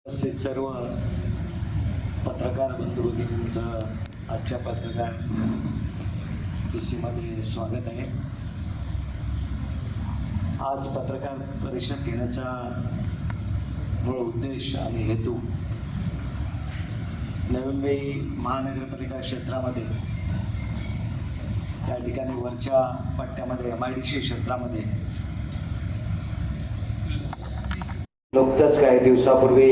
उपस्थित सर्व पत्रकार बंधू भगिनींचं आजच्या पत्रकार मध्ये स्वागत आहे. आज पत्रकार परिषद घेण्याचा मूळ उद्देश आणि हेतू नवी मुंबई महानगरपालिका क्षेत्रामध्ये त्या ठिकाणी वरच्या पट्ट्यामध्ये MIDC क्षेत्रामध्ये नुकतंच काही दिवसापूर्वी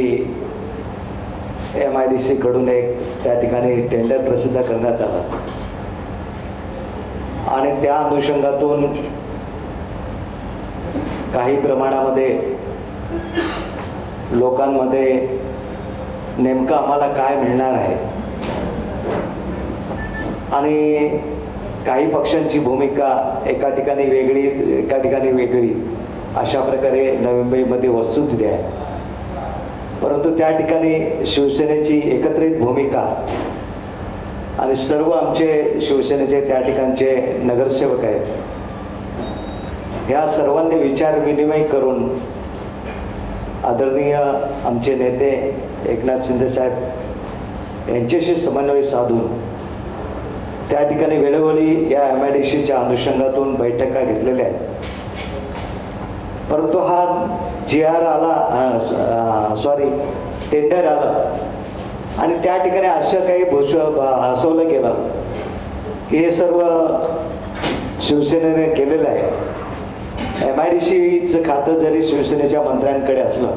MIDC कडून एक त्या ठिकाणी टेंडर प्रसिद्ध करण्यात आलं आणि त्या अनुषंगातून काही प्रमाणामध्ये लोकांमध्ये नेमकं आम्हाला काय मिळणार आहे आणि काही पक्षांची भूमिका एका ठिकाणी वेगळी एका ठिकाणी वेगळी अशा प्रकारे नवी मुंबईमध्ये वस्तुस्थिती आहे. परंतु त्या ठिकाणी शिवसेनेची एकत्रित भूमिका आणि सर्व आमचे शिवसेनेचे त्या ठिकाणचे नगरसेवक आहेत, ह्या सर्वांनी विचार विनिमय करून आदरणीय आमचे नेते एकनाथ शिंदे साहेब यांच्याशी समन्वय साधून त्या ठिकाणी वेळोवेळी या MIDCच्या अनुषंगातून बैठका घेतलेल्या आहेत. परंतु हा GR आला टेंडर आलं आणि त्या ठिकाणी असं काही हसवलं गेलं की हे सर्व शिवसेनेने केलेलं आहे. MIDCचं खातं जरी शिवसेनेच्या मंत्र्यांकडे असलं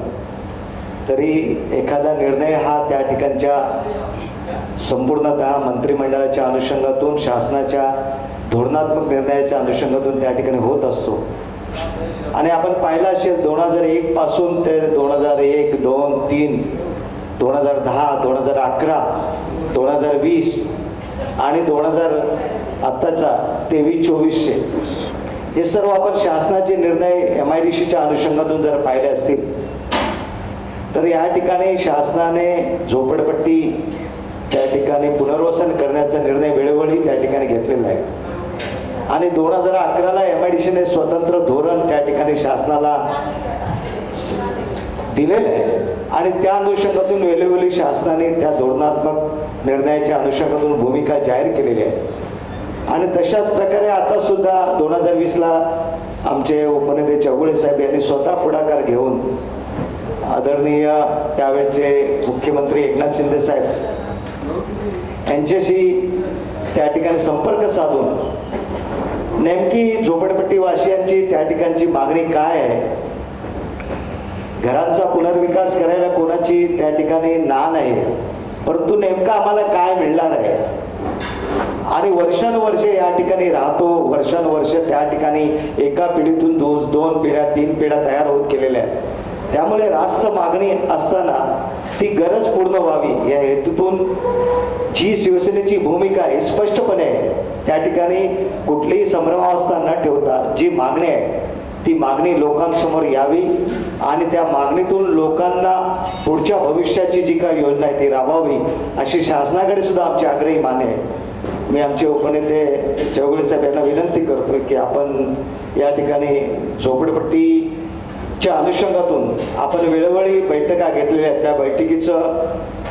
तरी एखादा निर्णय हा त्या ठिकाणच्या संपूर्णतः मंत्रिमंडळाच्या अनुषंगातून शासनाच्या धोरणात्मक निर्णयाच्या अनुषंगातून त्या ठिकाणी होत असतो. आणि आपण पाहिलं असेल 2001 पासून ते 2001, 2, 3, 2010, 2011, 2020 आणि 2000 आत्ताचा 23-24 हे सर्व आपण शासनाचे निर्णय MIDCच्या अनुषंगातून जर पाहिले असतील तर या ठिकाणी शासनाने झोपडपट्टी त्या ठिकाणी पुनर्वसन करण्याचा निर्णय वेळोवेळी त्या ठिकाणी घेतलेला आहे आणि 2011ला MIDCने स्वतंत्र धोरण त्या ठिकाणी शासनाला दिलेलं आहे आणि त्या अनुषंगातून वेळोवेळी शासनाने त्या धोरणात्मक निर्णयाच्या अनुषंगातून भूमिका जाहीर केलेली आहे. आणि तशाच प्रकारे आता सुद्धा 2020ला आमचे उपनेते चौगुले साहेब यांनी स्वतः पुढाकार घेऊन आदरणीय त्यावेळचे मुख्यमंत्री एकनाथ शिंदे साहेब यांच्याशी त्या ठिकाणी संपर्क साधून नेमकी झोपडपट्टी वासियांची त्या ठिकाणची मागणी काय आहे, घरांचा पुनर्विकास करायला कोणाची त्या ठिकाणी ना नाही, परंतु नेमका आम्हाला काय मिळणार आहे आणि वर्षानुवर्ष या ठिकाणी राहतो, वर्षानुवर्ष त्या ठिकाणी एका पिढीतून 2 पिढ्या 3 पिढ्या तयार होत गेलेल्या आहेत. त्यामुळे रास्त मागणी असताना ती गरज पूर्ण व्हावी या हेतूतून जी शिवसेनेची भूमिका आहे स्पष्टपणे त्या ठिकाणी कुठलीही संभ्रमावस्था न ठेवता जी मागणी आहे ती मागणी लोकांसमोर यावी आणि त्या मागणीतून लोकांना पुढच्या भविष्याची जी काही योजना आहे ती राबवावी अशी शासनाकडे सुद्धा आमची आग्रही मान्य आहे. मी आमचे उपनेते चौगुले साहेब यांना विनंती करतोय की आपण या ठिकाणी झोपडपट्टीच्या अनुषंगातून आपण वेळोवेळी बैठका घेतलेल्या आहेत. त्या बैठकीचं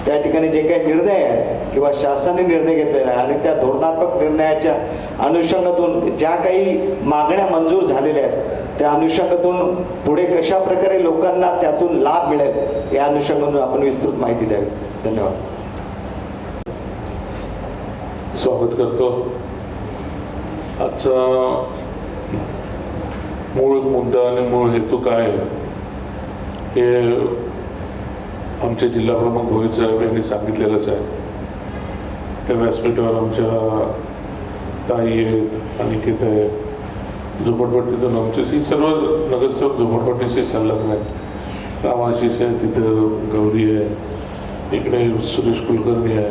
त्या ठिकाणी जे काही निर्णय आहेत किंवा शासनाने निर्णय घेतलेला आहे आणि त्या धोरणात्मक निर्णयाच्या अनुषंगातून ज्या काही मागण्या मंजूर झालेल्या आहेत त्या अनुषंगातून पुढे कशा प्रकारे लोकांना त्यातून लाभ मिळेल या अनुषंगातून आपण विस्तृत माहिती द्यावी. धन्यवाद. स्वागत करतो. आजचा मूळ मुद्दा आणि मूळ हेतू काय हे आमचे जिल्हा प्रमुख भोईर साहेब यांनी सांगितलेलंच आहे. त्या व्यासपीठावर आमच्या ताई आहेत, अनिकेत आहे, झोपडपट्टीतून आमचे ही सर्व नगरसेवक झोपडपट्टीशी संलग्न आहेत. रामाशीष आहे, तिथं गौरी आहे, इकडे सुरेश कुलकर्णी आहे,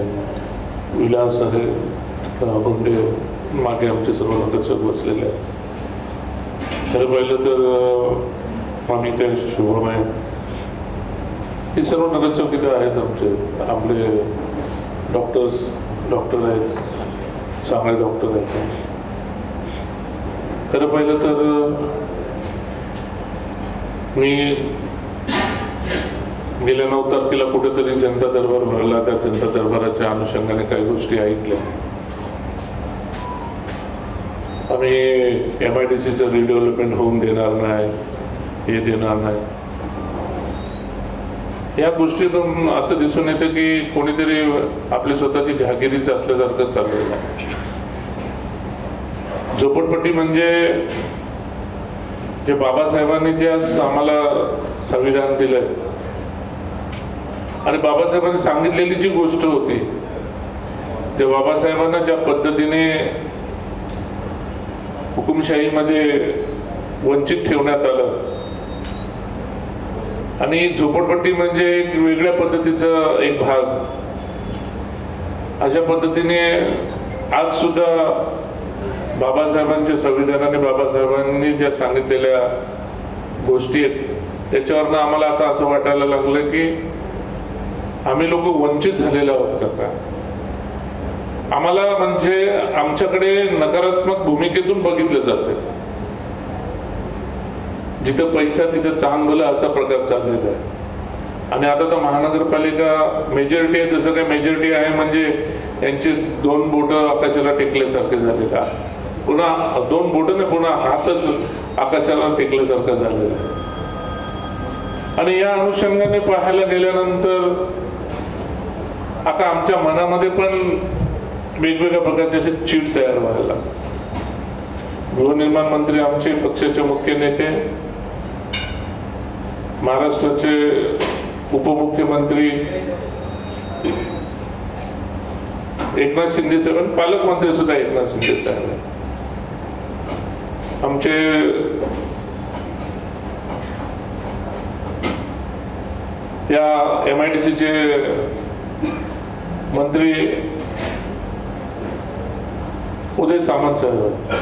विलास आहे, बंडे, मागे आमचे सर्व नगरसेवक बसलेले आहेत. खरं पाहिलं तर आम्ही त्या शुभम आहे, हे सर्व नगरसेवक तिथे आहेत. आपले डॉक्टर आहेत, चांगले डॉक्टर आहेत. खरं पाहिलं तर मी गेल्या 9 तारखेला कुठेतरी जनता दरबार भरला. त्या जनता दरबाराच्या अनुषंगाने काही गोष्टी ऐकल्या. आम्ही MIDCचं रिडेव्हलपमेंट होऊन देणार नाही, हे देणार नाही. या गोष्टीतून असं दिसून येतं की कोणीतरी आपली स्वतःची जहागिरीच असल्यासारखं चाललेलं आहे. झोपडपट्टी म्हणजे जे बाबासाहेबांनी जे आज आम्हाला संविधान दिलंय आणि बाबासाहेबांनी सांगितलेली जी गोष्ट होती, ते बाबासाहेबांना ज्या पद्धतीने हुकुमशाहीमध्ये वंचित ठेवण्यात आलं आणि झोपडपट्टी म्हणजे एक वेगळ्या पद्धतीचा एक भाग, अशा पद्धतीने आज सुद्धा बाबासाहेबांच्या संविधानाने बाबासाहेबांनी ज्या सांगितलेल्या गोष्टी आहेत त्याच्यावरनं आम्हाला आता असं वाटायला लागलं की आम्ही लोक वंचित झालेलो आहोत का काय. आम्हाला म्हणजे आमच्याकडे नकारात्मक भूमिकेतून बघितलं जाते. जिथं पैसा तिथं चांगलं असा प्रकार चाललेला आहे. आणि आता तर महानगरपालिका मेजॉरिटी आहे, जसं काय मेजॉरिटी आहे म्हणजे यांची 2 बोटं आकाशाला टेकल्यासारखे झालेलं आहे. पुन्हा 2 बोटं नाही, पुन्हा हातच आकाशाला टेकल्यासारखं झालेलं आहे. आणि या अनुषंगाने पाहायला गेल्यानंतर आता आमच्या मनामध्ये पण वेगवेगळ्या प्रकारचे असे चीड तयार व्हायला. गृहनिर्माण मंत्री आमचे पक्षाचे मुख्य नेते, महाराष्ट्राचे उपमुख्यमंत्री एकनाथ शिंदे साहेब, पालकमंत्री सुद्धा एकनाथ शिंदे साहेब, आमचे या MIDCचे मंत्री उदय सामंत साहेब.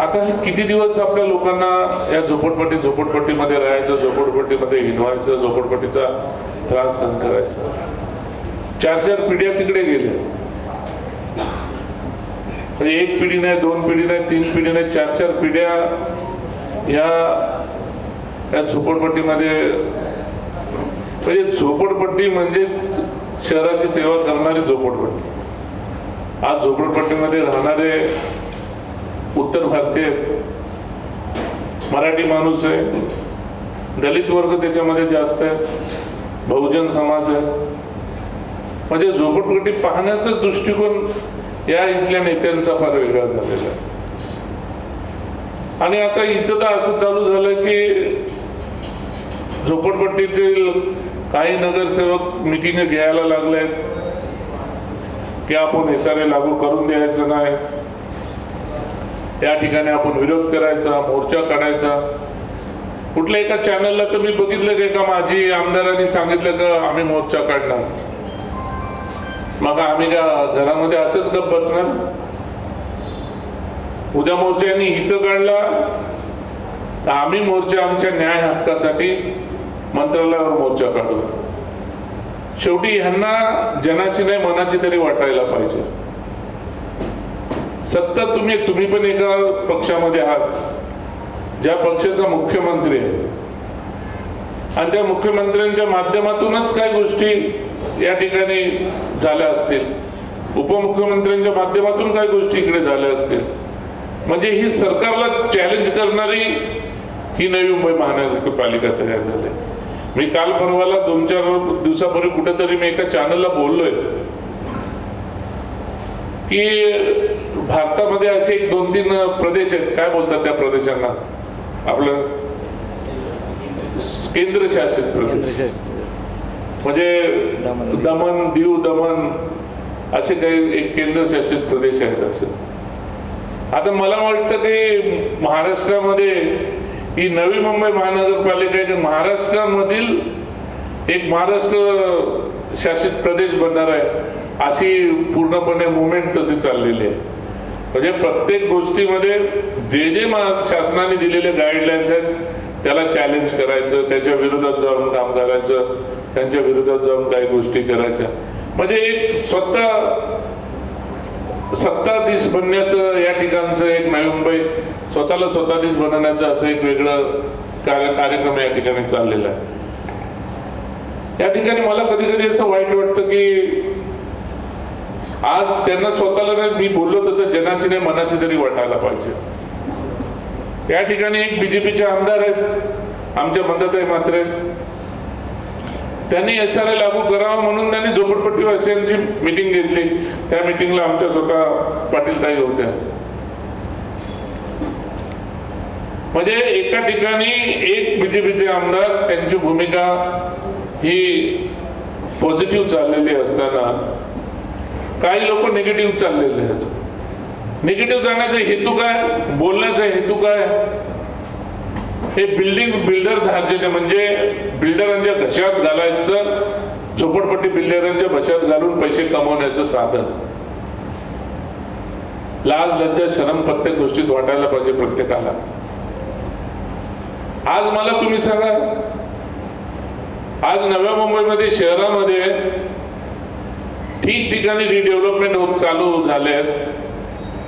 आता हे किती दिवस आपल्या लोकांना या झोपडपट्टीमध्ये राहायचं, झोपडपट्टीमध्ये हिंडवायचं, झोपडपट्टीचा त्रास सहन करायचा. 4 पिढ्या तिकडे गेल्या. म्हणजे 1 पिढी नाही, 2 पिढी नाही, 3 पिढी नाही, 4 पिढ्या या झोपडपट्टीमध्ये. म्हणजे झोपडपट्टी म्हणजे शहराची सेवा करणारी झोपडपट्टी. आज झोपडपट्टीमध्ये राहणारे उत्तर भारतीय, मराठी माणूस आहे, दलित वर्ग त्याच्यामध्ये जास्त आहे, बहुजन समाज आहे. म्हणजे झोपडपट्टी पाहण्याचा दृष्टिकोन या इथल्या नेत्यांचा फार वेगळा झालेला आहे. आणि आता इथं तर असं चालू झालं की झोपडपट्टीतील काही नगरसेवक मिटिंग घ्यायला लागले की आपण SRA लागू करून द्यायचं नाही, या ठिकाणी आपण विरोध करायचा, मोर्चा काढायचा. कुठल्या एका चॅनलला तर मी बघितलं की एका माजी आमदारांनी सांगितलं की आम्ही मोर्चा काढणार. मग आम्ही का घरामध्ये असंच गप बसणार? उद्या मोर्चा यांनी इथं काढला तर आम्ही मोर्चा आमच्या न्याय हक्कासाठी मंत्रालयावर मोर्चा काढू. शेवटी ह्यांना जनाची नाही मनाची तरी वाटायला पाहिजे. सत्ता तुम्ही पण एका पक्षामध्ये आहात, ज्या पक्षाचा मुख्यमंत्री आहे, आणि त्या मुख्यमंत्र्यांच्या माध्यमातूनच काही गोष्टी या ठिकाणी झाल्या असतील, उपमुख्यमंत्र्यांच्या माध्यमातून काही गोष्टी इकडे झाल्या असतील. म्हणजे ही सरकारला चॅलेंज करणारी ही नवी मुंबई महानगरपालिका तयार झाली. मी काल परवाला 2-4 दिवसापूर्वी कुठेतरी मी एका चॅनलला बोललोय की भारतामध्ये असे 1-2-3 प्रदेश आहेत, काय बोलतात त्या प्रदेशांना, आपलं केंद्रशासित प्रदेश, म्हणजे दमन, दीव दमन असे काही एक केंद्रशासित प्रदेश आहेत. असे आता मला वाटतं की महाराष्ट्रामध्ये ही नवी मुंबई महानगरपालिका आहे, महाराष्ट्रामधील एक महाराष्ट्र शासित प्रदेश बनणार आहे, अशी पूर्णपणे मुवमेंट तशी चाललेली आहे. म्हणजे प्रत्येक गोष्टीमध्ये जे शासनाने दिलेले गाईडलाईन्स आहेत त्याला चॅलेंज करायचं, त्याच्या विरोधात जाऊन काम करायचं, त्यांच्या विरोधात जाऊन काही गोष्टी करायच्या. म्हणजे एक सत्ताधीश बनण्याचं या ठिकाणचं एक नवी मुंबई स्वतःला स्वतःधीश बनवण्याचं असं एक वेगळं कार्यक्रम या ठिकाणी चाललेला आहे. या ठिकाणी मला कधी कधी असं वाईट वाटतं की आज त्यांना स्वतःला नाही, मी बोललो तसं जनाची नाही मनाची तरी वाटायला पाहिजे. या ठिकाणी एक बीजेपीचे आमदार आहेत आमच्या मंदाताई म्हात्रे, त्यांनी SRA लागू करावं म्हणून त्यांनी झोपडपट्टीवासियांची मीटिंग घेतली. त्या मीटिंगला आमच्या स्वतः पाटील ताई होत्या. म्हणजे एका ठिकाणी एक बीजेपीचे आमदार त्यांची भूमिका ही पॉझिटिव्ह चाललेली असताना काही लोक निगेटिव्ह चाललेले आहेत. निगेटिव्ह जाण्याचा हेतू काय, बोलण्याचा हेतू काय, हे बिल्डर धार्जिने म्हणजे बिल्डरांच्या घशात घालायचं, झोपडपट्टी बिल्डरांच्या घशात घालून पैसे कमवण्याचं साधन. लाज लज्जा शरम प्रत्येक गोष्टीत वाटायला पाहिजे प्रत्येकाला. आज मला तुम्ही सांगा, आज नव्या मुंबईमध्ये शहरामध्ये ठिकठिकाणी रिडेव्हलपमेंट होत चालू झालेत.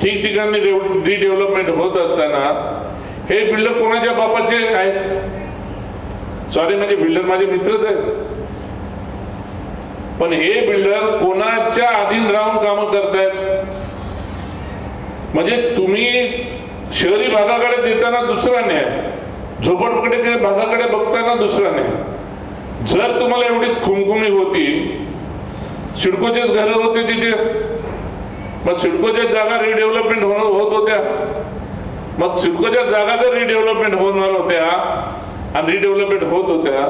ठिकठिकाणी रिडेव्हलपमेंट होत असताना हे बिल्डर कोणाच्या बापाचे आहेत? सॉरी, म्हणजे बिल्डर माझे मित्रच आहेत, पण हे बिल्डर कोणाच्या अधीन राहून कामं करतायत? म्हणजे तुम्ही शहरी भागाकडे देताना दुसरा न्याय, झोपडपट्टी भागाकडे बघताना दुसरा न्याय. जर तुम्हाला एवढीच खुमखुमी होती, सिडकोचेच घरं होते तिथे, मग सिडकोच्या जागा रिडेव्हलपमेंट होत होत्या. मग सिडकोच्या जागा जर रिडेव्हलपमेंट होणार होत्या आणि रिडेव्हलपमेंट होत होत्या,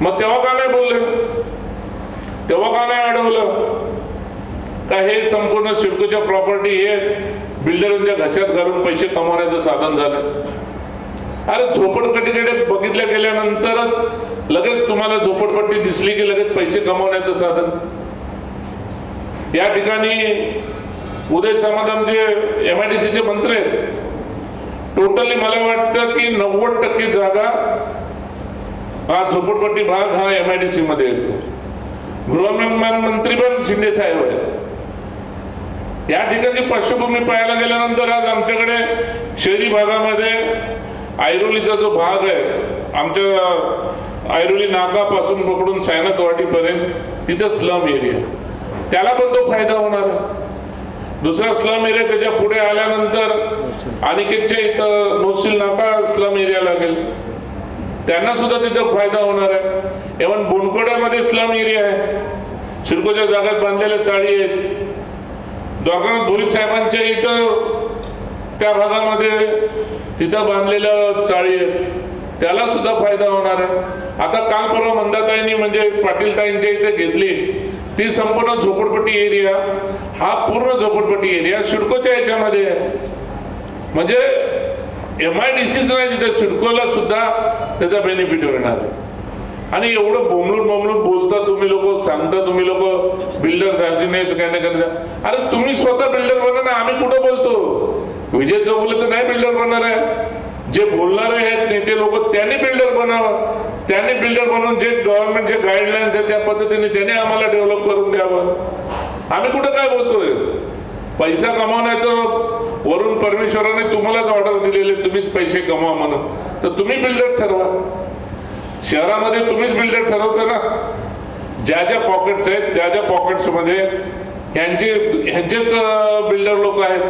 मग तेव्हा का नाही बोलले? तेव्हा का नाही अडवलं? का हे संपूर्ण सिडकोच्या प्रॉपर्टी हे बिल्डरांच्या घशात घालून पैसे कमवण्याचं साधन झालं? अरे झोपडपट्टीकडे बघितल्या गेल्यानंतरच लगेच तुम्हाला झोपडपट्टी दिसली की लगेच पैसे कमवण्याचं साधन. या ठिकाणी उदय सामंत आमचे MIDCचे मंत्री आहेत. टोटली मला वाटतं की 90% जागा हा झोपडपट्टी भाग हा MIDC मध्ये येतो. गृहनिर्माण मंत्री पण शिंदे साहेब आहेत. या ठिकाणची पार्श्वभूमी पाहायला गेल्यानंतर आज आमच्याकडे शहरी भागामध्ये ऐरोलीचा जो भाग आहे, आमच्या ऐरोली नाकापासून पकडून सायनाथवाडीपर्यंत तिथे स्लम एरिया, त्याला पण तो फायदा होणार आहे. दुसरा स्लम एरिया त्याच्या पुढे आल्यानंतर अनिकेतच्या इथं नोशील नाका स्लम एरिया लागेल, त्यांना सुद्धा तिथं फायदा होणार आहे. इव्हन बोनकोड्यामध्ये स्लम एरिया आहे, सिडकोच्या जागात बांधलेल्या चाळी आहेत. द्वारकानाथ भोईर साहेबांच्या इथं त्या भागामध्ये तिथं बांधलेल्या चाळी आहेत, त्याला सुद्धा फायदा होणार आहे. आता काल परवा मंदाताईंनी म्हणजे पाटील ताईंच्या इथे घेतली ती संपूर्ण झोपडपट्टी एरिया, हा पूर्ण झोपडपट्टी एरिया सिडकोच्या याच्यामध्ये आहे. म्हणजे MIDCच नाही, तिथे सिडकोला सुद्धा त्याचा बेनिफिट होणार आहे. आणि एवढं बोंबलून बोलता तुम्ही लोक, सांगता तुम्ही लोक बिल्डर दार्जिनेच काय नाही करता. अरे तुम्ही स्वतः बिल्डर बना ना, आम्ही कुठं बोलतो? विजय चौगुले तर नाही बिल्डर बनणार आहे. जे बोलणारे आहेत नेते लोक त्यांनी बिल्डर बनावं, त्यांनी बिल्डर बनवून जे गव्हर्नमेंटचे गाईडलाईन्स आहेत त्या पद्धतीने त्यांनी आम्हाला डेव्हलप करून द्यावं. आम्ही कुठं काय बोलतोय? पैसा कमावण्याचं वरून परमेश्वराने तुम्हालाच ऑर्डर दिलेले, तुम्हीच पैसे कमवा म्हणून, तर तुम्ही बिल्डर ठरवा. शहरामध्ये तुम्हीच बिल्डर ठरवता ना. ज्या ज्या पॉकेट्स आहेत त्या पॉकेट्स मध्ये ह्यांचेच बिल्डर लोक आहेत.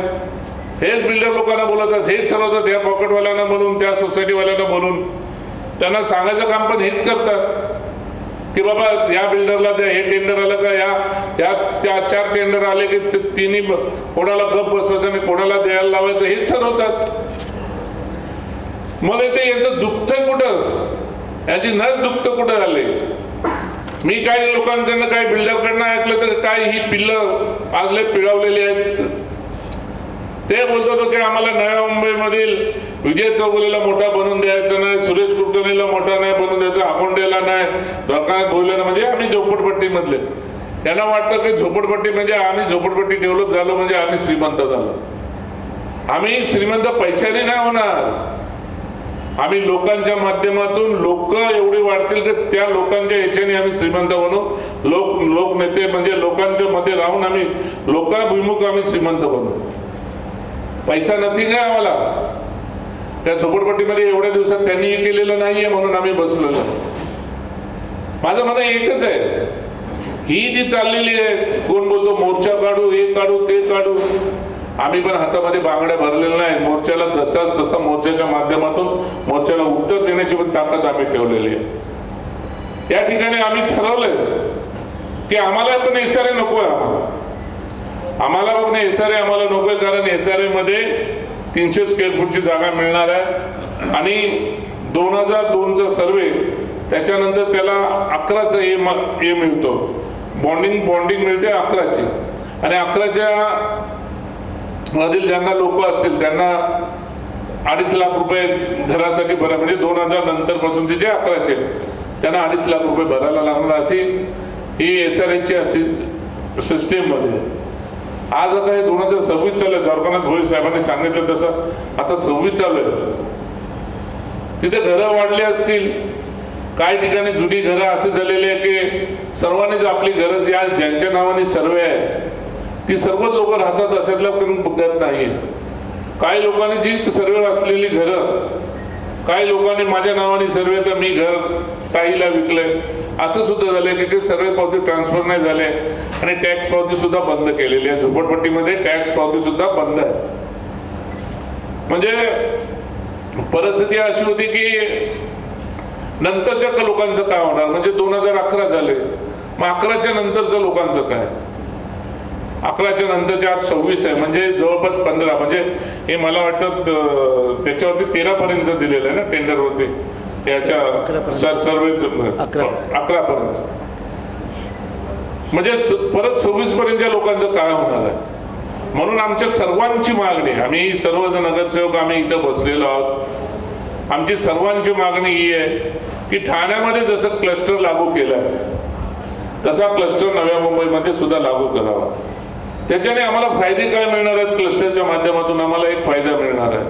हेच बिल्डर लोकांना बोलतात, हेच ठरवतात, या पॉकेटवाल्यांना म्हणून, त्या सोसायटीवाल्यांना म्हणून. त्यांना सांगायचं काम पण हेच करतात की बाबा या बिल्डरला द्या, हे टेंडर आलं का, या त्या 4 टेंडर आले की तिन्ही कोणाला गप बसवायचं आणि कोणाला द्यायला लावायचं हेच ठरवतात. मग इथे यांचं दुखतंय कुठं? याची नस दुखतं कुठं आले? मी काही लोकांकडनं काही बिल्डरकडनं ऐकलं तर काय ही पिल्लं आजले पिळवलेली आहेत. ते बोलतो की आम्हाला नव्या मुंबईमधील विजय चौगुलेला मोठा बनवून द्यायचा नाही, सुरेश कुलकर्णीला मोठा नाही बनवून द्यायचा, अकोंडेला नाही, द्वारकानाथ भोईरला, म्हणजे आम्ही झोपडपट्टी मधले. त्यांना वाटतं की झोपडपट्टी म्हणजे आम्ही झोपडपट्टी डेव्हलप झालो म्हणजे आम्ही श्रीमंत झालो. आम्ही श्रीमंत पैशाने नाही होणार, आम्ही लोकांच्या माध्यमातून लोक एवढी वाढतील की त्या लोकांच्या ह्याच्याने आम्ही श्रीमंत बनू. लोक नेते म्हणजे लोकांच्या मध्ये राहून आम्ही लोकाभिमुख आम्ही श्रीमंत बनू. पैसा नथिंग आहे आम्हाला. त्या झोपडपट्टीमध्ये एवढ्या दिवसात त्यांनी केलेलं नाहीये म्हणून आम्ही बसलेलो. माझं म्हणणं एकच आहे, ही जी चाललेली आहे, कोण बोलतो मोर्चा काढू, हे काढू, ते काढू, आम्ही पण हातामध्ये बांगड्या भरलेल्या नाही. मोर्चाला जसाच तसा मोर्चाच्या माध्यमातून मोर्चाला उत्तर देण्याची पण ताकद आम्ही ठेवलेली आहे. या ठिकाणी आम्ही ठरवलंय की आम्हाला पण SRA नकोय. आम्हाला पण SRA आम्हाला नकोय, कारण SRA मध्ये 300 स्क्वेअर फूटची जागा मिळणार आहे आणि 2002चा सर्वे, त्याच्यानंतर त्याला 11चा ए मिळतो, बॉन्डिंग मिळते 11ची, आणि 11च्या मधील ज्यांना लोक असतील त्यांना 2.5 लाख रुपये घरासाठी भरा, म्हणजे 2000 नंतर पासूनचे जे 11चे त्यांना 2.5 लाख रुपये भरायला लागणार, अशी ही SRAची अशी सिस्टीम मध्ये. आज आता हे 2026 चालू आहे. द्वारकानाथ भोईर साहेबांनी सांगितलं तसं आता 26 चालू आहे. तिथे घरं वाढली असतील, काही ठिकाणी जुनी घरं असे झालेली आहे की सर्वांनीच आपली घरं ज्यांच्या नावाने सर्वे आहे ती सर्वच लोक राहतात अशातला पण बघत नाहीये. काही लोकांनी जी सर्वे असलेली घरं, काही लोकांनी माझ्या नावाने सर्वे तर मी घर ताईला विकलंय, असं सुद्धा झालंय की सर्वे पावती ट्रान्सफर नाही झाले आणि टॅक्स पावती सुद्धा बंद केलेली आहे. झोपडपट्टीमध्ये टॅक्स पावती सुद्धा बंद आहे. म्हणजे परिस्थिती अशी होती की नंतरच्या लोकांचं काय होणार, म्हणजे 2011 झाले, मग 11च्या नंतरचं लोकांचं काय, 11च्या नंतरच्या आज 26 आहे, म्हणजे जवळपास 15, म्हणजे हे मला वाटतं त्याच्यावरती 13 पर्यंत दिलेलं आहे ना टेंडरवरती, याच्या सर्वे 11 पर्यंत, म्हणजे परत 26 पर्यंतच्या लोकांचं काय होणार आहे. म्हणून आमच्या सर्वांची मागणी, आम्ही सर्व नगरसेवक आम्ही इथं बसलेलो आहोत, आमची सर्वांची मागणी ही आहे की ठाण्यामध्ये जसं क्लस्टर लागू केलं तसा क्लस्टर नव्या मुंबईमध्ये सुद्धा लागू करावा. त्याच्याने आम्हाला फायदे काय मिळणार आहेत? क्लस्टरच्या माध्यमातून आम्हाला एक फायदा मिळणार आहे.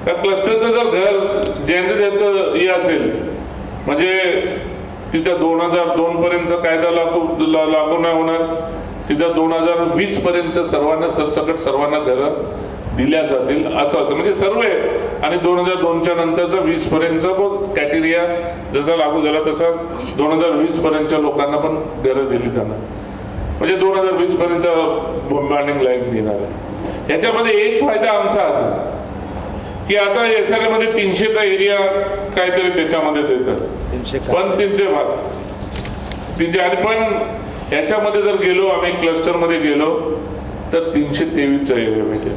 त्या क्लस्टरचं जर घर ज्यांचं हे असेल, म्हणजे तिथं 2002 पर्यंतचा कायदा लागू नाही होणार, तिथं 2020 पर्यंत सर्वांना सरसकट सर्वांना घरं दिल्या जातील असं होतं. म्हणजे सर्वे आणि 2002च्या नंतरचा 20 पर्यंतचा कॅटेरिया जसा लागू झाला तसा 2020 पर्यंतच्या लोकांना पण घरं दिली जाणार, म्हणजे 2020 पर्यंत बॉम्बार्डिंग लाईन देणार आहे. याच्यामध्ये एक फायदा आमचा असा की आता SRA मध्ये 300चा एरिया काहीतरी त्याच्यामध्ये देतात, पण 300 आणि पण याच्यामध्ये जर गेलो आम्ही क्लस्टर मध्ये गेलो तर 323चा एरिया भेटेल.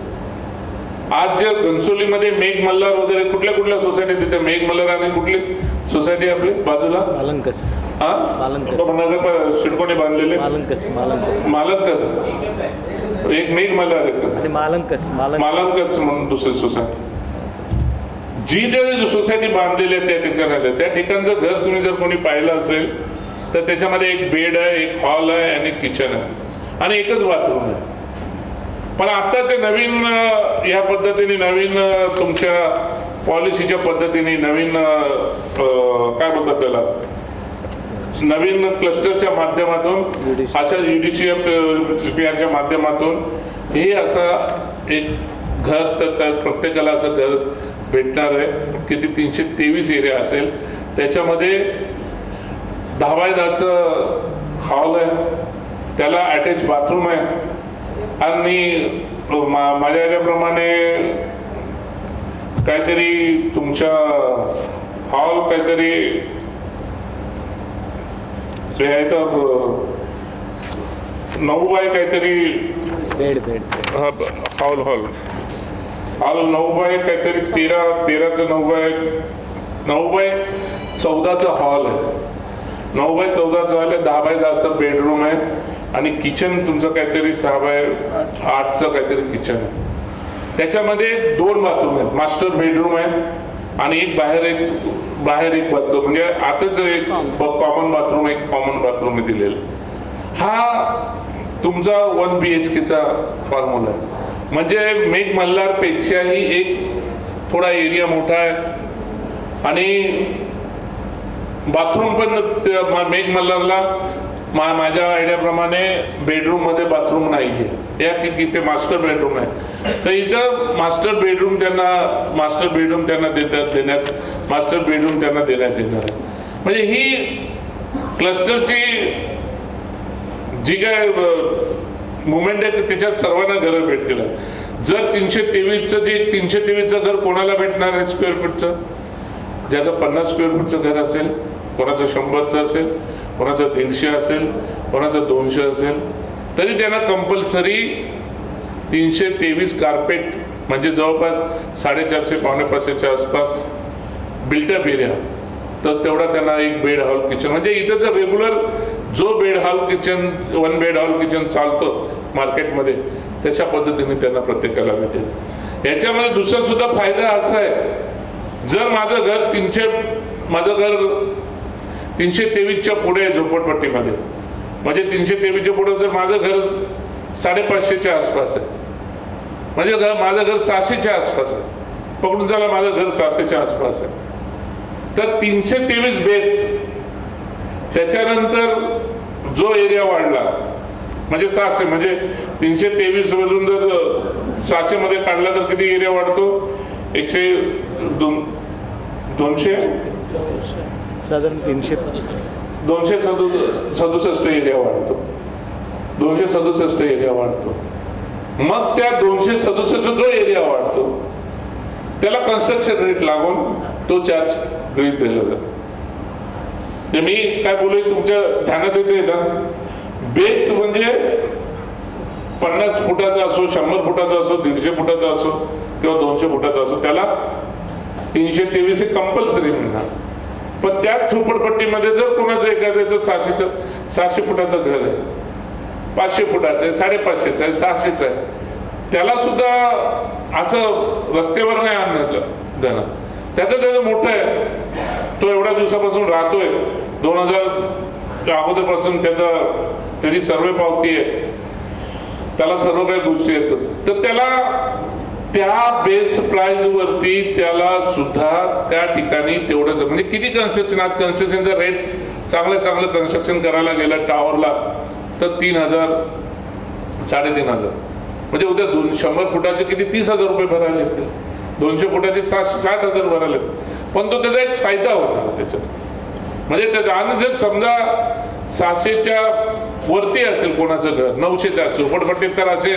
आज जे घनसोलीमध्ये मेघ मल्हार वगैरे कुठल्या सोसायटी तिथे मेघ मल्हार आणि कुठली सोसायटी आपली बाजूला मालंकस, नगर शिडकोने बांधलेले मालंकस, एक मेघ मल्हार आहे, मालंकस म्हणून दुसरी सोसायटी, जी जे सोसायटी बांधलेली आहे त्या ठिकाणी, त्या ठिकाणचं घर तुम्ही जर कोणी पाहिलं असेल तर त्याच्यामध्ये एक बेड आहे, एक हॉल आहे आणि किचन आहे आणि एकच बाथरूम आहे. पण आता ते नवीन या पद्धतीने, नवीन तुमच्या पॉलिसीच्या पद्धतीने, नवीन काय बोलतात त्याला, नवीन क्लस्टरच्या माध्यमातून, अशा UDCPRच्या माध्यमातून हे असा एक घर तर प्रत्येकाला असं घर भेटणार आहे की ती 323 एरिया असेल. त्याच्यामध्ये 10x10चं हॉल आहे, त्याला अटॅच बाथरूम आहे आणि माझ्या याच्याप्रमाणे काहीतरी तुमच्या हॉल काहीतरी तर 9 काहीतरी हॉल 9 काहीतरी 13चं 9x14चा हॉल आहे, 9x14चा हॉल आहे, 10x10चं बेडरूम आहे आणि किचन तुमचं काहीतरी 6x8चं काहीतरी किचन आहे. त्याच्यामध्ये 2 बाथरूम आहेत, मास्टर बेडरूम आहे आणि एक बाहेर एक बाथरूम, म्हणजे आताच एक कॉमन बाथरूम दिलेलं. हा तुमचा 1 BHKचा फॉर्म्युला आहे. म्हणजे मेघ मल्हार पेक्षाही एक थोडा एरिया मोठा आहे आणि बाथरूम पण मेघ मल्हारला माझ्या आयडियाप्रमाणे बेडरूम मध्ये बाथरूम नाहीये, या तिथे मास्टर बेडरूम आहे. तर इथं मास्टर बेडरूम त्यांना देण्यात येणार आहे. म्हणजे ही क्लस्टरची जी काय मुवमेंट आहे त्याच्यात सर्वांना घरं भेटतील. जर 323चं जे 323चं घर कोणाला भेटणार आहे स्क्वेअर फूटचं, ज्याचं 50 स्क्वेअर फूटचं घर असेल, कोणाचं 100चं असेल, कोणाचं 150 असेल, कोणाचं 200 असेल, तरी त्यांना कंपल्सरी 323 कार्पेट म्हणजे जवळपास 450 पावणे 500च्या आसपास बिल्टअप एरिया, तर तेवढा त्यांना एक बेड हॉल किचन, म्हणजे इथं जर रेग्युलर जो bed hall kitchen 1 bed hall kitchen चालतो मार्केटमध्ये त्याच्या पद्धतीने त्यांना प्रत्येकाला भेटेल. याच्यामध्ये दुसरा सुद्धा फायदा असा आहे, जर माझं घर 323च्या पुढे आहे झोपडपट्टीमध्ये, म्हणजे 323च्या पुढे जर माझं घर 550च्या आसपास आहे, म्हणजे माझं घर 600च्या आसपास आहे, पकडून चला माझं घर 600च्या आसपास आहे, तर 323 बेस, त्याच्यानंतर जो एरिया वाढला म्हणजे 600, म्हणजे 323 मधून जर 600 मध्ये काढला तर किती एरिया वाढतो? 200 साधारण 267 एरिया वाढतो, 267 एरिया वाढतो. मग त्या 267 जो एरिया वाढतो त्याला कन्स्ट्रक्शन रेट लागून तो चार्ज गृहीत धरला जातो. मी काय बोलू तुमच्या ध्यानात येते ना, बेस म्हणजे 50 फुटाचा असो, 100 फुटाचा असो, 150 फुटाचा असो किंवा 200 फुटाचा असो, त्याला 323 हे कंपल्सरी मिळणार. पण त्याच झोपडपट्टीमध्ये जर कोणाचं एखाद्याचं 600 फुटाचं घर आहे, 500 फुटाचं आहे, 550चं आहे, 600चं आहे, त्याला सुद्धा असं रस्त्यावर नाही आणण्यातलं जाणं, त्याचं मोठं आहे, तो एवढ्या दिवसापासून राहतोय, 2000च्या अगोदरपासून त्याची सर्वे पावती आहे, त्याला सर्व काही गोष्टी येतात, तर त्याला त्या बेस प्राइस वरती त्याला सुद्धा त्या ठिकाणी तेवढं, म्हणजे किती कन्स्ट्रक्शन, आज कन्स्ट्रक्शनचा रेट चांगलं कन्स्ट्रक्शन करायला गेलं टावरला तर 3,000 3,500, म्हणजे उद्या 100 फुटाचे किती 30,000 रुपये भरायला येतील, 200 फुटाचे 60,000 भरायला येतील. पण तो त्याचा एक फायदा होता त्याच्यात, म्हणजे त्याचा, आणि जर समजा 600च्या वरती असेल कोणाचं घर, 900चं असेल झोपडपट्टीत, तर असे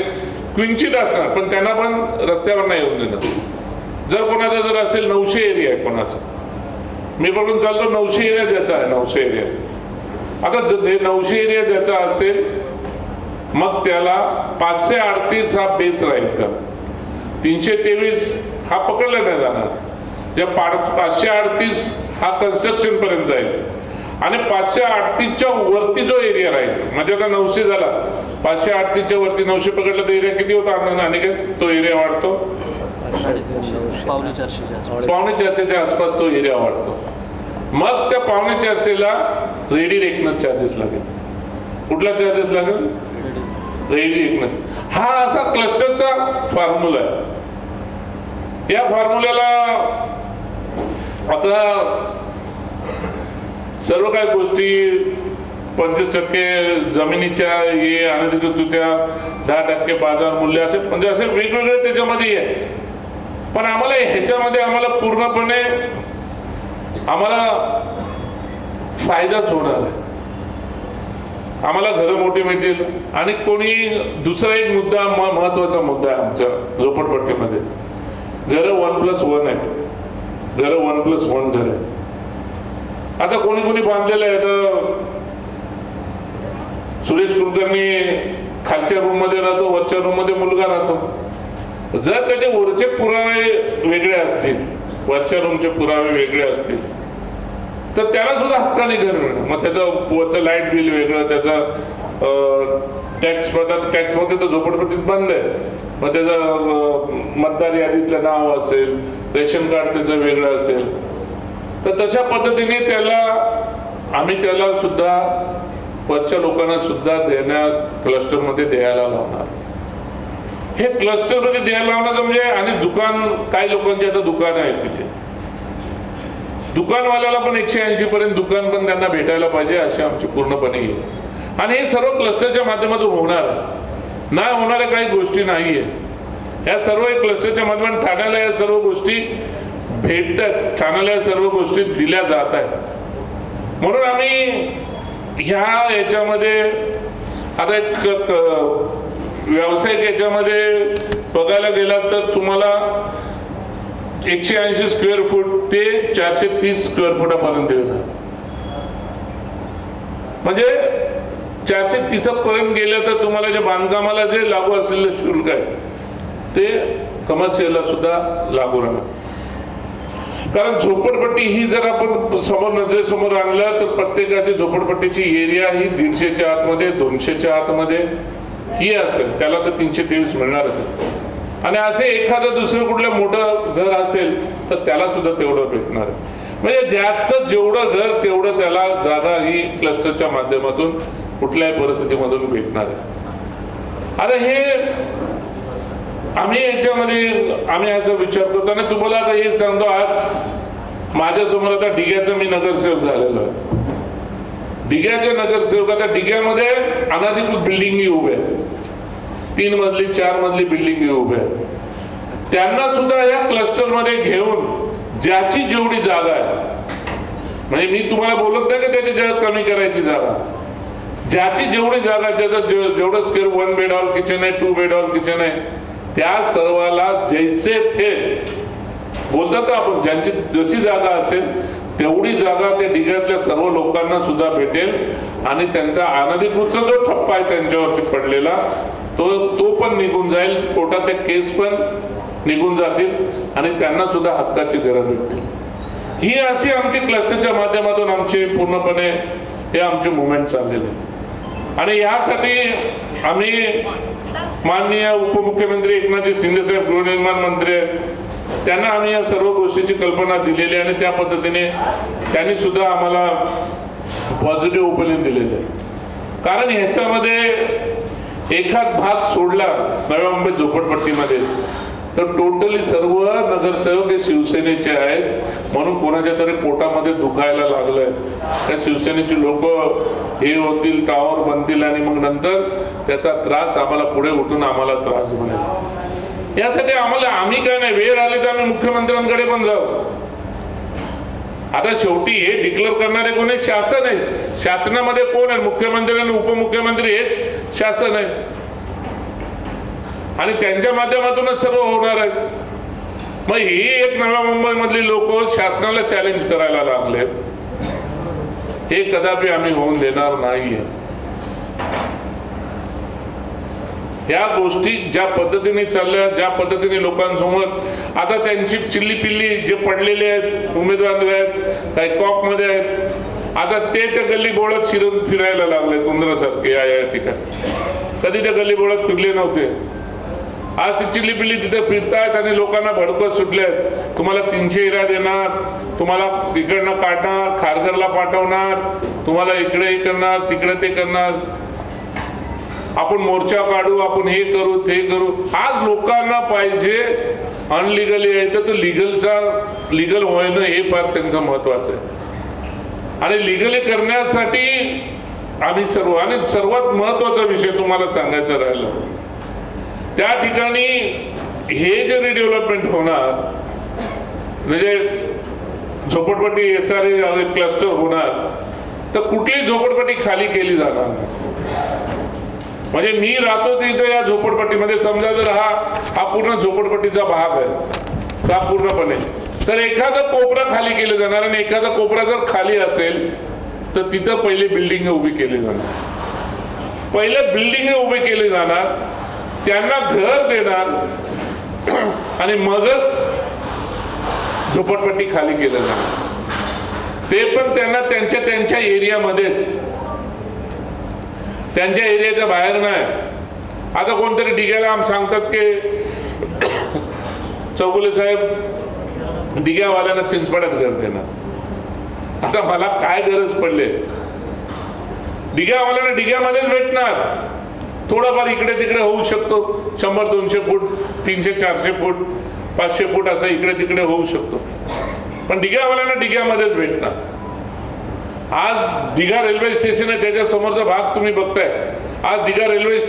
क्विंचित असणार, पण त्यांना पण रस्त्यावर नाही येऊन देणार. जर कोणाचा जर असेल 900 एरिया आहे कोणाचा, मी बघून चालतो 900 एरिया ज्याचा आहे, 900 एरिया, आता 900 एरिया ज्याचा असेल मग त्याला 538 हा बेस राहील, का 323 हा पकडला नाही जाणार, ज्या 538 हा कन्स्ट्रक्शन पर्यंत जाईल, आणि 538च्या वरती जो एरिया राहील, म्हणजे आता 900 झाला, 538च्या वरती 900 पकडला तर एरिया किती होता आणि तो एरिया वाढतो 450च्या आसपास तो एरिया वाढतो. मग त्या 450ला रेडी रेकनर चार्जेस लागेल. कुठला चार्जेस लागेल? Ready reckoner. हा असा क्लस्टरचा फॉर्म्युला आहे. या फॉर्म्युल्याला आता सर्व काही गोष्टी 25% जमिनीच्या हे अनधिकृतरित्या 10% बाजार मूल्य असे, म्हणजे असे वेगवेगळे त्याच्यामध्ये आहे. पण आम्हाला ह्याच्यामध्ये आम्हाला पूर्णपणे आम्हाला फायदाच होणार आहे. आम्हाला घरं मोठी मिळतील. आणि कोणी दुसरा एक मुद्दा, महत्वाचा मुद्दा आहे आमच्या झोपडपट्टीमध्ये, घरं 1+1 आहेत. घरं 1+1 घर आहे. आता कोणी कोणी बांधलेलं आहे. तर सुरेश कुलकर्णी खालच्या रूम मध्ये राहतो, वरच्या रूम मध्ये मुलगा राहतो. जर त्याचे वरचे पुरावे वेगळे असतील, वरच्या रूमचे पुरावे वेगळे असतील, तर त्याला सुद्धा हक्काने घर मिळणार. मग त्याचं वरचं लाईट बिल वेगळं, त्याचा टॅक्स मध्ये तर झोपडपट्टीत बंद आहे. मग त्याचं मतदार यादीतलं नाव असेल, रेशन कार्ड त्याचं वेगळं असेल, तर तशा पद्धतीने आम्ही त्याला सुद्धा वरच्या लोकांना सुद्धा क्लस्टरमध्ये द्यायला लावणार. हे क्लस्टरमध्ये द्यायला लावण्याचं म्हणजे, आणि दुकान, काही लोकांचे आता दुकान आहे तिथे, दुकानवाल्याला पण 180 पर्यंत दुकान पण त्यांना भेटायला पाहिजे अशी आमची पूर्णपणे येईल. आणि हे सर्व क्लस्टरच्या माध्यमातून होणार आहे. नाही होणाऱ्या काही गोष्टी नाहीये. या सर्व क्लस्टरच्या माध्यमातून ठाण्याला या सर्व गोष्टी भेटतात, ठाण्याला या सर्व गोष्टी दिल्या जात आहेत. म्हणून आम्ही ह्या याच्यामध्ये आता एक व्यावसायिक याच्यामध्ये बघायला गेलात तर तुम्हाला 180 स्क्वेअर फूट ते 430 स्क्वेअर फुटापर्यंत येणार. म्हणजे 430 पर्यंत गेलं तर तुम्हाला जे बांधकामाला जे लागू असलेलं शुल्क आहे ते कमर्शियलला सुद्धा लागू राहणार. कारण झोपडपट्टी ही जर आपण समोर नजरेसमोर आणलं तर प्रत्येकाची झोपडपट्टीची एरिया ही 150च्या आतमध्ये 200च्या आतमध्ये ही असेल, त्याला तर 323 मिळणारच आहे. आणि असे एखादं दुसरं कुठलं मोठं घर असेल तर त्याला सुद्धा तेवढं भेटणार आहे. म्हणजे ज्याचं जेवढं घर तेवढं त्याला जागा ही क्लस्टरच्या माध्यमातून कुठल्याही परिस्थितीमधून भेटणार आहे. आता हे आम्ही याचा विचार करतो आणि तुम्हाला आता हे सांगतो, आज माझ्यासमोर आता डिग्याचा मी नगरसेवक झालेलो आहे. डिग्याचे नगरसेवक, आता डिग्यामध्ये अनधिकृत बिल्डिंग उभे आहेत, 3 मजली 4 मजली बिल्डिंग उभे आहेत. त्यांना सुद्धा या क्लस्टरमध्ये घेऊन ज्याची जेवढी जागा आहे, म्हणजे मी तुम्हाला बोलत नाही की त्याची जागा कमी करायची जागा, ज्याची जेवढी जागा आहे त्याचं जेवढं स्क्वेअर 1 बेड हॉल किचन आहे 2 बेड हॉल किचन आहे त्या सर्वाला जैसे थे बोलतात ना आपण, ज्यांची जशी जागा असेल तेवढी जागा त्या डिग्यातल्या सर्व लोकांना सुद्धा भेटेल आणि त्यांचा अनधिकृतचा जो ठप्पा आहे त्यांच्यावरती पडलेला तो पण निघून जाईल, कोर्टाचे केस पण निघून जातील आणि त्यांना सुद्धा हक्काची गरज भेटेल. ही अशी आमची क्लस्टरच्या माध्यमातून आमची पूर्णपणे हे आमचे मुवमेंट चाललेले आहे. आणि यासाठी आम्ही माननीय उपमुख्यमंत्री एकनाथजी शिंदे साहेब गृहनिर्माण मंत्री आहेत, त्यांना आम्ही या सर्व गोष्टीची कल्पना दिलेली आणि त्या पद्धतीने त्यांनी सुद्धा आम्हाला पॉझिटिव्ह ओपिनियन दिलेले आहे. कारण ह्याच्यामध्ये एखाद भाग सोडला नव्या मुंबई झोपडपट्टीमध्ये तर टोटली सर्व नगरसेवक हे शिवसेनेचे आहेत, म्हणून कोणाच्या तरी पोटामध्ये दुखायला लागलंय. त्या शिवसेनेची लोक हे होतील, टावर बनतील आणि मग नंतर त्याचा त्रास आम्हाला पुढे उठून आम्हाला त्रास बनेल. यासाठी आम्ही काय नाही, वेळ आली तर आम्ही मुख्यमंत्र्यांकडे पण जाऊ. आता शेवटी हे डिक्लेअर करणारे कोण आहे? शासन आहे. शासनामध्ये कोण आहे? मुख्यमंत्री आणि उपमुख्यमंत्री हेच शासन आहे आणि त्यांच्या माध्यमातूनच सर्व होणार आहे. मग ही एक नव्या मुंबई मधली लोक शासनाला चॅलेंज करायला लागलेत, हे कदापि आम्ही होऊन देणार नाहीये. या गोष्टी ज्या पद्धतीने चालल्या, ज्या पद्धतीने लोकांसमोर आता त्यांची चिल्ली पिल्ली जे पडलेले आहेत उमेदवार आहेत, काही कॉक मध्ये आहेत, आता ते त्या गल्ली बोळात फिरायला लागले उंदरासारखे या ठिकाणी. कधी त्या गल्ली बोळात फिरले नव्हते, आज ती चिल्ली पिल्ली तिथे फिरतायत आणि लोकांना भडकत सुटलेत. तुम्हाला 300 हिरा देणार, तुम्हाला इकडनं काढणार, खारघरला पाठवणार, तुम्हाला इकडे हे करणार, तिकडे ते करणार, आपण मोर्चा काढू, आपण हे करू ते करू. आज लोकांना पाहिजे अनलिगली आहे तर लिगल होणं हे फार त्यांचं महत्वाचं आहे. आणि लिगली करण्यासाठी आम्ही आणि सर्वात महत्वाचा विषय तुम्हाला सांगायचा राहिला, त्या ठिकाणी हे जे रिडेव्हलपमेंट होणार म्हणजे झोपडपट्टी SRA क्लस्टर होणार तर कुठली झोपडपट्टी खाली केली जाणार नाही. म्हणजे मी राहतो तिथे या झोपडपट्टीमध्ये, समजा जर हा पूर्ण झोपडपट्टीचा भाग आहे का पूर्णपणे, तर एखादा कोपरा खाली केलं जाणार आणि एखादा कोपरा जर खाली असेल तर तिथं पहिले बिल्डिंग उभी केली जाणार. पहिले बिल्डिंग उभी केली जाणार, त्यांना घर देणार आणि मगच झोपडपट्टी खाली केलं जाणार. ते पण त्यांना त्यांच्या एरियामध्येच, त्यांच्या एरियाच्या बाहेर नाही. आता कोणतरी डिग्याला सांगतात की चौगुले साहेब डिग्यावाल्यांना चिंचपाड्यात घर देणार. आता मला काय गरज पडले? डिग्यावाल्यांना डिग्यामध्येच भेटणार, थोडाफार इकडे तिकडे होऊ शकतो, 100-200 फूट 300-400 फूट 500 फूट असं इकडे तिकडे होऊ शकतो, पण डिग्यावाल्यांना डिग्यामध्येच भेटणार. आज दिघा रेल्वे स्टेशन आहे, त्याच्या समोरचा भाग तुम्ही बघताय, आज दिघा रेल्वे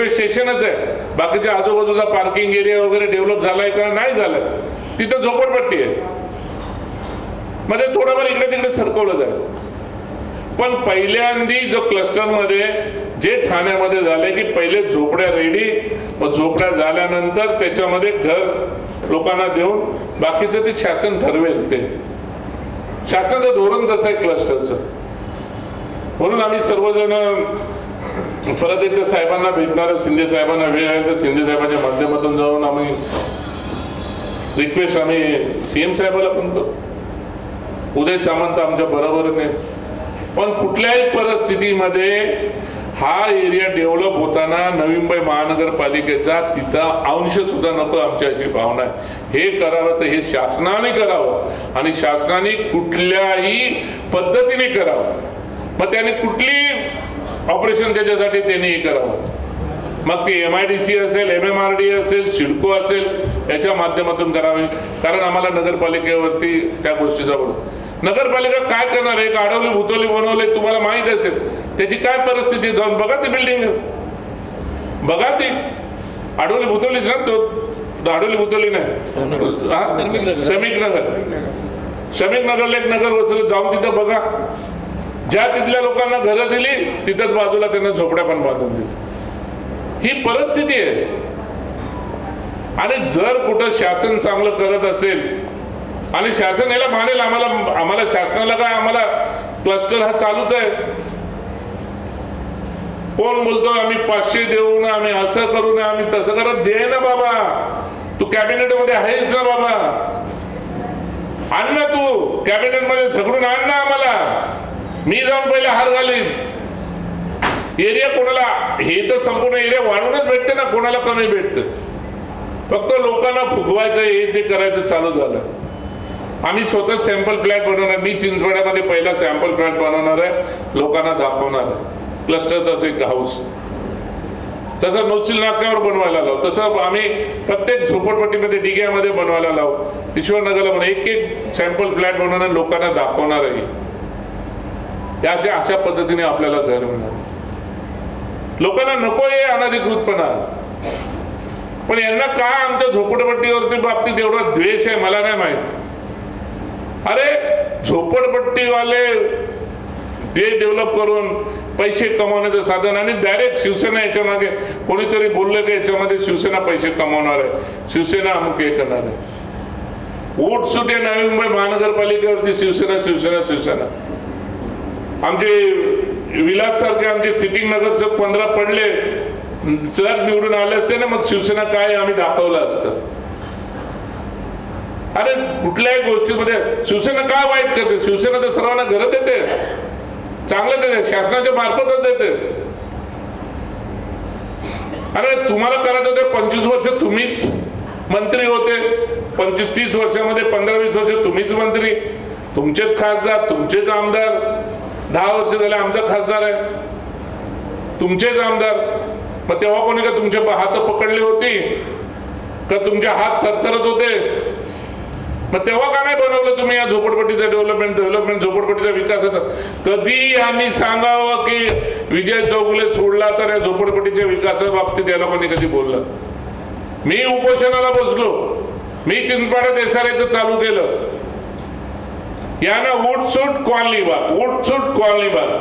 स्टेशनच आहे. बाकीच्या आजूबाजूचा पार्किंग एरिया वगैरे डेव्हलप झालाय का? नाही झालाय. तिथं झोपडपट्टी आहे, मध्ये थोडंफार इकडे तिकडे सरकवलं जाईल. पण पहिल्यांदी जो क्लस्टरमध्ये जे ठाण्यामध्ये झाले की पहिले झोपड्या रेडी, मग झोपड्या झाल्यानंतर त्याच्यामध्ये घर लोकांना देऊन बाकीचं ते शासन ठरवेल. ते शासनाचं धोरण तसं आहे क्लस्टरचं. म्हणून आम्ही सर्वजण परत एकदा साहेबांना भेटणार, शिंदे साहेबांना वेळ आहे तर शिंदे साहेबांच्या माध्यमातून जाऊन आम्ही रिक्वेस्ट आम्ही सीएम साहेबाला पण करू. उदय सामंत आमच्या बरोबर नाही, पण कुठल्याही परिस्थितीमध्ये हा एरिया डेव्हलप होताना नवी मुंबई महानगरपालिकेचा तिथं अंश सुद्धा नको, आमची अशी भावना आहे. हे करावं तर हे शासनाने करावं आणि शासनाने कुठल्याही पद्धतीने करावं. मग त्याने कुठली ऑपरेशन त्याच्यासाठी त्यांनी हे करावं. मग ते MIDC असेल, MMRD असेल, सिडको असेल, याच्या माध्यमातून करावे. कारण आम्हाला नगरपालिकेवरती त्या गोष्टीचा नगरपालिका काय करणार. एक आडवली भुतवली बनवले, तुम्हाला माहित असेल त्याची काय परिस्थिती. जाऊन बघा ती बिल्डिंग, बघा ती आडवली भुतवलीच ना. तो आडवली भुतवली नाही, श्रमिक नगरला एक नगर वसवलं, जाऊन तिथं बघा. ज्या तिथल्या लोकांना घरं दिली तिथंच बाजूला त्यांना झोपड्या पण बांधून दिली. ही परिस्थिती आहे. आणि जर कुठं शासन चांगलं करत असेल आणि शासन याला मानेल, आम्हाला शासनाला काय, आम्हाला क्लस्टर हा चालूच आहे. कोण बोलतो आम्ही 500 देऊ ना, आम्ही असं करू ना, आम्ही तसं करत. दे ना बाबा, तू कॅबिनेट मध्ये आहेस ना बाबा, आण ना, तू कॅबिनेट मध्ये झगडून आण ना आम्हाला. मी जाऊन पहिले हार घालीन. एरिया कोणाला, हे तर संपूर्ण एरिया वाढवूनच भेटते ना, कोणाला कमी भेटतं. फक्त लोकांना फुगवायचं, हे ते करायचं चालू झालं. आम्ही स्वतः सॅम्पल फ्लॅट बनवणार. मी चिंचवड्यामध्ये पहिला सॅम्पल फ्लॅट बनवणार आहे, लोकांना दाखवणार आहे. क्लस्टरचा एक हाऊस तसं नौसिल नाक्यावर बनवायला लावू, तसं आम्ही प्रत्येक झोपडपट्टीमध्ये डिग्यामध्ये बनवायला लावू. ईश्वरनगरला पण एक सॅम्पल फ्लॅट बनवणार, लोकांना दाखवणार आहे. अशा पद्धतीने आपल्याला घर मिळणार. लोकांना नको आहे अनधिकृतपणा, पण यांना काय आमच्या झोपडपट्टीवरती बाबतीत एवढा द्वेष आहे मला नाही माहित. अरे झोपडपट्टीवाले डेव्हलप करून पैसे कमवण्याचं साधन, आणि डायरेक्ट शिवसेना याच्या मागे कोणीतरी बोललं की याच्यामध्ये शिवसेना पैसे कमवणार आहे, शिवसेना अमुक हे करणार आहे. उठसूट आहे नवी मुंबई महानगरपालिकेवरती शिवसेना शिवसेना शिवसेना. आमचे विलास सारखे आमचे सिटिंग नगरसेवक 15 पडले, जर निवडून आले असते ना, मग शिवसेना काय आम्ही दाखवलं असतं. अरे कुठल्याही गोष्टीमध्ये शिवसेना काय वाईट करते. शिवसेना तर सर्वांना घरं देते, चांगलं देते, शासनाच्या मार्फतच देते. अरे तुम्हाला करायचं होते 25 वर्ष तुम्हीच मंत्री होते, 25-30 वर्षामध्ये 15-20 वर्ष तुम्हीच मंत्री, तुमचेच खासदार, तुमचेच आमदार. 10 वर्ष झाले आमचा खासदार आहे, तुमचेच आमदार. मग तेव्हा कोणी का तुमचे हात पकडले होती का, तुमचे हात थरथरत होते. मग तेव्हा का नाही बनवलं तुम्ही या झोपडपट्टीचं डेव्हलपमेंट झोपडपट्टीचा विकासाचा. कधी आम्ही सांगावं की विजय चौगुले सोडला तर या झोपडपट्टीच्या विकासाबाबतीत या लोकांनी कधी बोललं. मी उपोषणाला बसलो, मी चिंचपाड्यात SRA चालू केलं. यानं उठसूट कॉलनी भाग.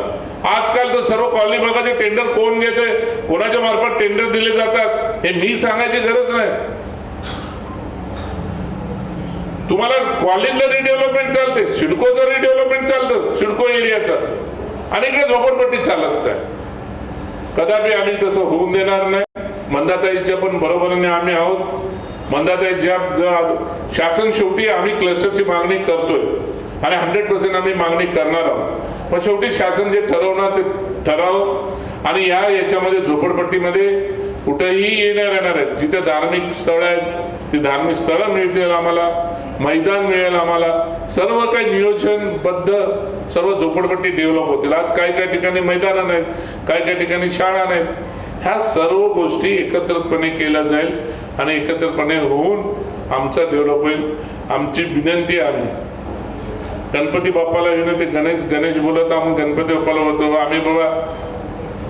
आजकाल तर सर्व कॉलनी भागाचे टेंडर कोण घेते, कोणाच्या मार्फत टेंडर दिले जातात हे मी सांगायची गरज नाही. तुम्हाला कॉलेजला रिडेव्हलपमेंट चालते, सिडकोचं रिडेव्हलपमेंट चालतं, सिडको एरियाचं, आणि इकडे झोपडपट्टी चालत नाही. कदापि आम्ही तसं होऊन देणार नाही. मंदाताईच्या पण बरोबरीने आम्ही आहोत. मंदाताई ज्या शासन शेवटी आम्ही क्लस्टरची मागणी करतोय आणि 100% आम्ही मागणी करणार आहोत. पण शेवटी शासन जे ठरवणार ते ठराव. आणि याच्यामध्ये झोपडपट्टीमध्ये कुठेही येणार आहेत, जिथे धार्मिक स्थळ आहेत ती धार्मिक स्थळं मिळतील आम्हाला, मैदान मिळेल आम्हाला, सर्व काही नियोजनबद्ध सर्व झोपडपट्टी डेव्हलप होतील. आज काही ठिकाणी मैदानं नाहीत, काही ठिकाणी शाळा नाहीत. ह्या सर्व गोष्टी एकत्रितपणे केल्या जाईल आणि एकत्रितपणे होऊन आमचा डेव्हलप होईल. आमची विनंती आहे, गणपती बाप्पाला विनंती, गणेश बोलत आम्ही गणपती बाप्पाला होतो, आम्ही बाबा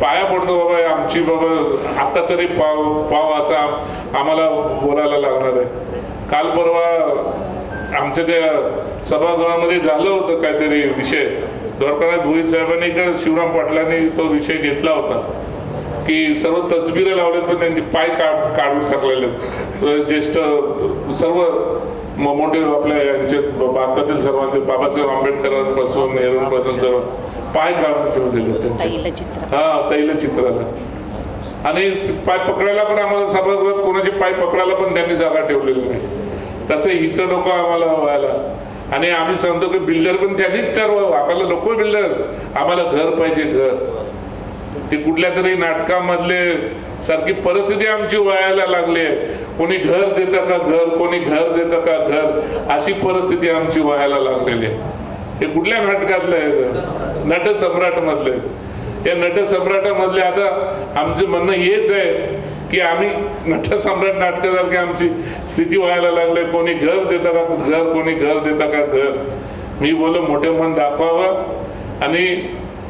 पाया पडतो बाबा, आमची बाबा आता तरी पाव असा आम्हाला बोलायला लागणार आहे. काल परवा आमच्या त्या सभागृहामध्ये झालं होतं काहीतरी विषय, द्वारकानाथ भोईर साहेबांनी का शिवराम पाटलांनी तो विषय घेतला होता की सर्व तसबिरे लावलेत पण त्यांचे पाय काढून टाकलेले आहेत. ज्येष्ठ सर्व मोठे आपल्या यांचे भारतातील सर्वांचे बाबासाहेब आंबेडकरांपासून नेहरूंपासून सर्व पाय काढून ठेवून दिले त्यांचे तैलचित्राला. आणि पाय पकडायला पण आम्हाला सभागृहात कोणाचे पाय पकडायला पण त्यांनी जागा ठेवलेली नाही. तसे इथं नको आम्हाला व्हायला. आणि आम्ही सांगतो की बिल्डर पण त्यांनीच ठरवावं. आम्हाला नको बिल्डर, आम्हाला घर पाहिजे घर. ते कुठल्या तरी नाटकामधले सारखी परिस्थिती आमची व्हायला लागली आहे. कोणी घर देतं का घर, कोणी घर देतं का घर, अशी परिस्थिती आमची व्हायला लागलेली आहे. हे कुठल्या नाटकातलं आहे? नटसम्राट मधले. या नटसम्राटामधले आता आमचं म्हणणं हेच आहे की आम्ही नटसम्राट नाटकासारखी आमची स्थिती व्हायला लागली. कोणी घर देतं का घर, कोणी घर देतं का घर. मी बोललो मोठे मन दाखवावं. आणि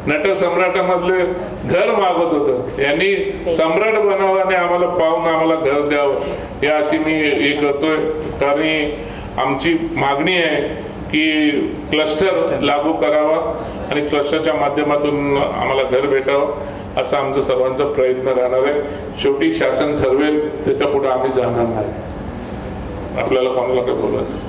नटसम्राटामधले घर मागत होतं, यांनी सम्राट बनावं आणि आम्हाला पाहून आम्हाला घर द्यावं, हे अशी मी हे करतोय. कारण आमची मागणी आहे की क्लस्टर लागू करावा आणि क्लस्टरच्या माध्यमातून आम्हाला घर भेटावं असा आमचा सर्वांचा प्रयत्न राहणार आहे. शेवटी शासन ठरवेल, त्याच्या पुढे आम्ही जाणार नाही. आपल्याला कोणाला काय बोलायचं.